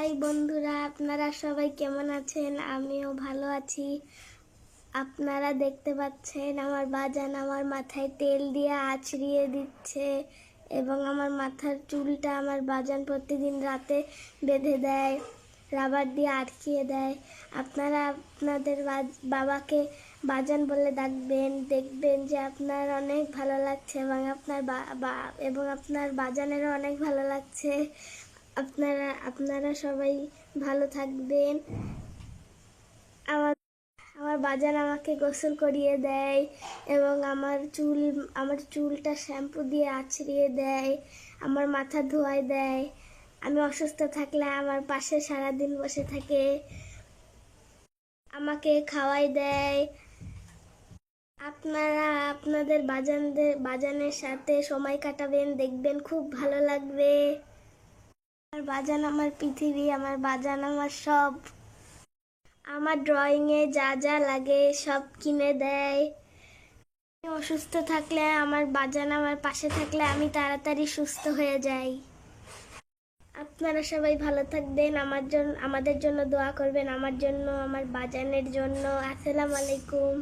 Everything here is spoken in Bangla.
হাই বন্ধুরা, আপনারা সবাই কেমন আছেন? আমিও ভালো আছি। আপনারা দেখতে পাচ্ছেন আমার বাজান আমার মাথায় তেল দিয়ে আছড়িয়ে দিচ্ছে এবং আমার মাথার চুলটা আমার বাজান প্রতিদিন রাতে বেঁধে দেয়, রাবার দিয়ে আটকিয়ে দেয়। আপনারা আপনাদের বাবাকে বাজান বলে ডাকবেন, দেখবেন যে আপনার অনেক ভালো লাগছে এবং আপনার বাজানেরও অনেক ভালো লাগছে। আপনারা সবাই ভালো থাকবেন। আমার আমার বাজান আমাকে গোসল করিয়ে দেয় এবং আমার চুলটা শ্যাম্পু দিয়ে আছড়িয়ে দেয়, আমার মাথা ধোয়ায় দেয়। আমি অসুস্থ থাকলে আমার পাশে সারাদিন বসে থাকে, আমাকে খাওয়াই দেয়। আপনারা আপনাদের বাজানের সাথে সময় কাটাবেন, দেখবেন খুব ভালো লাগবে। আমার বাজান আমার পৃথিবী, আমার বাজান আমার সব। আমার ড্রয়িংয়ে যা যা লাগে সব কিনে দেয়। আমি অসুস্থ থাকলে আমার বাজান আমার পাশে থাকলে আমি তাড়াতাড়ি সুস্থ হয়ে যাই। আপনারা সবাই ভালো থাকবেন, আমাদের জন্য দোয়া করবেন, আমার জন্য, আমার বাজানের জন্য। আসসালামু আলাইকুম।